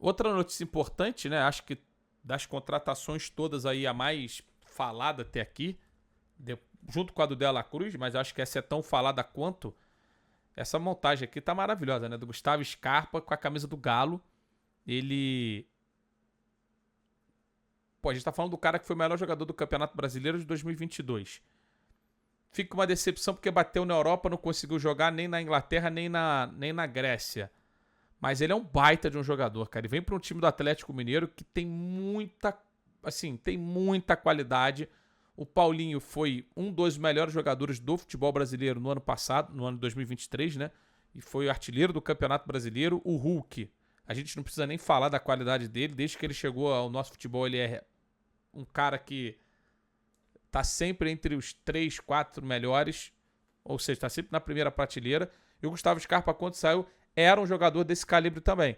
Outra notícia importante, né? Acho que das contratações todas aí, a mais falada até aqui, junto com a do De La Cruz, mas acho que essa é tão falada quanto. Essa montagem aqui tá maravilhosa, né? Do Gustavo Scarpa com a camisa do Galo. Ele... Pô, a gente tá falando do cara que foi o melhor jogador do Campeonato Brasileiro de 2022. Fica uma decepção porque bateu na Europa, não conseguiu jogar nem na Inglaterra, nem na Grécia. Mas ele é um baita de um jogador, cara. Ele vem para um time do Atlético Mineiro que tem muita qualidade. O Paulinho foi um dos melhores jogadores do futebol brasileiro no ano passado, no ano de 2023, né? E foi o artilheiro do Campeonato Brasileiro. O Hulk, a gente não precisa nem falar da qualidade dele. Desde que ele chegou ao nosso futebol, ele é um cara que tá sempre entre os 3, 4 melhores. Ou seja, tá sempre na primeira prateleira. E o Gustavo Scarpa, quando saiu, era um jogador desse calibre também.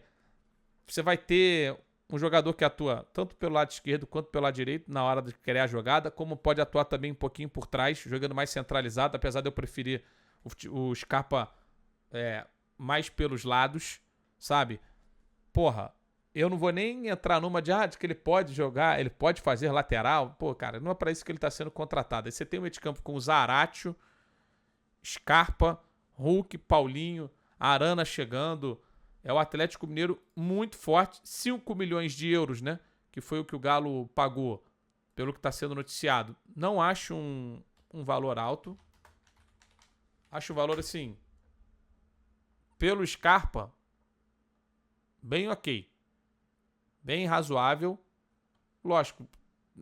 Você vai ter um jogador que atua tanto pelo lado esquerdo quanto pelo lado direito na hora de criar a jogada, como pode atuar também um pouquinho por trás, jogando mais centralizado, apesar de eu preferir o Scarpa mais pelos lados, sabe? Porra, eu não vou nem entrar numa de que ele pode jogar, ele pode fazer lateral. Pô, cara, não é pra isso que ele tá sendo contratado. Aí você tem um meio de campo com o Zaratio, Scarpa, Hulk, Paulinho, Arana chegando. É o Atlético Mineiro muito forte. 5 milhões de euros, né? Que foi o que o Galo pagou, pelo que está sendo noticiado. Não acho um valor alto. Acho um valor, assim, pelo Scarpa, bem ok. Bem razoável. Lógico,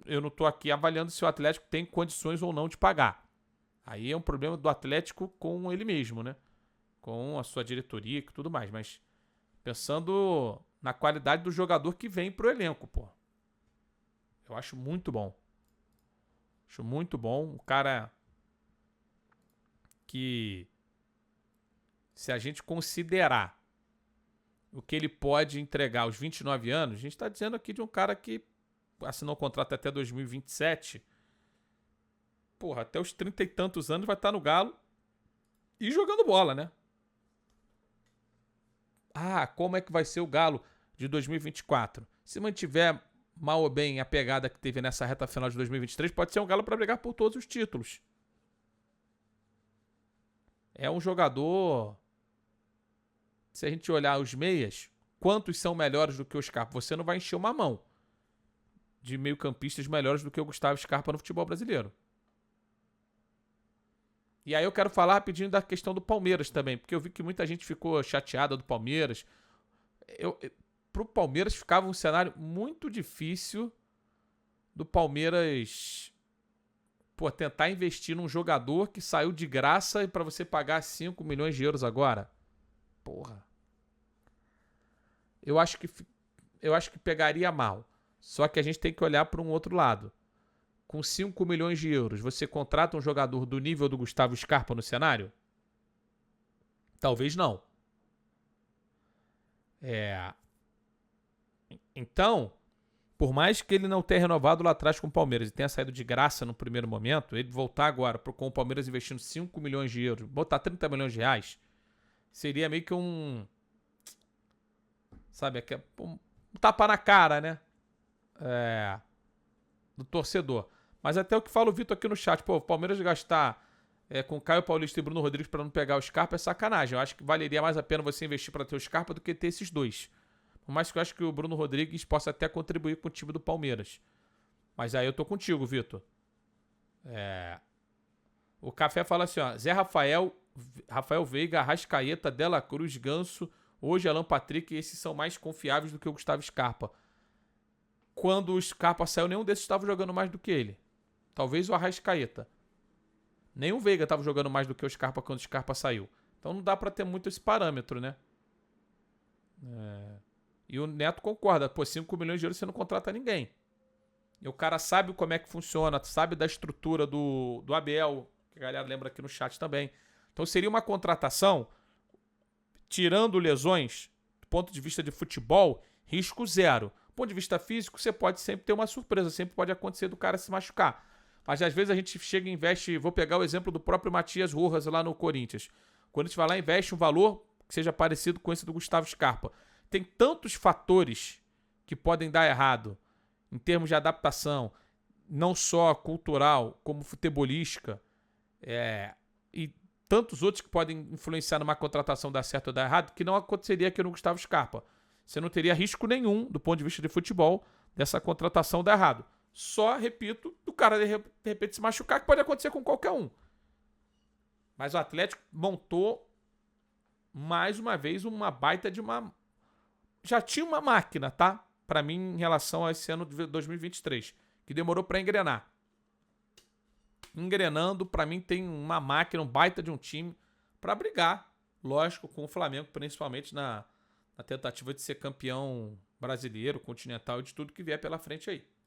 eu não estou aqui avaliando se o Atlético tem condições ou não de pagar. Aí é um problema do Atlético com ele mesmo, né? Com a sua diretoria e tudo mais. Mas pensando na qualidade do jogador que vem pro elenco, pô. Eu acho muito bom. Acho muito bom. O cara que, se a gente considerar o que ele pode entregar aos 29 anos, a gente tá dizendo aqui de um cara que assinou o contrato até 2027. Porra, até os 30 e tantos anos vai estar no Galo e jogando bola, né? Como é que vai ser o Galo de 2024? Se mantiver mal ou bem a pegada que teve nessa reta final de 2023, pode ser um Galo para brigar por todos os títulos. É um jogador... Se a gente olhar os meias, quantos são melhores do que o Scarpa? Você não vai encher uma mão de meio-campistas melhores do que o Gustavo Scarpa no futebol brasileiro. E aí eu quero falar rapidinho da questão do Palmeiras também, porque eu vi que muita gente ficou chateada do Palmeiras. Pro Palmeiras ficava um cenário muito difícil do Palmeiras tentar investir num jogador que saiu de graça e para você pagar 5 milhões de euros agora. Porra. Eu acho que pegaria mal. Só que a gente tem que olhar para um outro lado. Com 5 milhões de euros, você contrata um jogador do nível do Gustavo Scarpa no cenário? Talvez não. Então, por mais que ele não tenha renovado lá atrás com o Palmeiras e tenha saído de graça no primeiro momento, ele voltar agora com o Palmeiras investindo 5 milhões de euros, botar 30 milhões de reais, seria meio que um... Sabe, um tapa na cara, né? Do torcedor. Mas até o que fala o Vitor aqui no chat, o Palmeiras gastar com Caio Paulista e Bruno Rodrigues para não pegar o Scarpa é sacanagem. Eu acho que valeria mais a pena você investir para ter o Scarpa do que ter esses dois. Por mais que eu acho que o Bruno Rodrigues possa até contribuir com o time do Palmeiras. Mas aí eu tô contigo, Vitor. O Café fala assim, ó, Zé Rafael Veiga, Arrascaeta, De La Cruz, Ganso, hoje Alan Patrick, esses são mais confiáveis do que o Gustavo Scarpa. Quando o Scarpa saiu, nenhum desses estava jogando mais do que ele. Talvez o Arrascaeta. Nem o Veiga estava jogando mais do que o Scarpa quando o Scarpa saiu. Então não dá para ter muito esse parâmetro, né? E o Neto concorda. 5 milhões de euros você não contrata ninguém. E o cara sabe como é que funciona, sabe da estrutura do Abel, que a galera lembra aqui no chat também. Então seria uma contratação, tirando lesões, do ponto de vista de futebol, risco zero. Do ponto de vista físico, você pode sempre ter uma surpresa, sempre pode acontecer do cara se machucar. Mas às vezes a gente chega e investe, vou pegar o exemplo do próprio Matias Rojas lá no Corinthians. Quando a gente vai lá e investe um valor que seja parecido com esse do Gustavo Scarpa. tem tantos fatores que podem dar errado em termos de adaptação, não só cultural, como futebolística, e tantos outros que podem influenciar numa contratação dar certo ou dar errado, que não aconteceria aqui no Gustavo Scarpa. Você não teria risco nenhum, do ponto de vista de futebol, dessa contratação dar errado. Só, repito, do cara de repente se machucar, que pode acontecer com qualquer um. Mas o Atlético montou, mais uma vez, uma baita de uma... Já tinha uma máquina, tá? Pra mim, em relação a esse ano de 2023, que demorou pra engrenar. Engrenando, pra mim, tem uma máquina, um baita de um time pra brigar, lógico, com o Flamengo, principalmente na tentativa de ser campeão brasileiro, continental e de tudo que vier pela frente aí.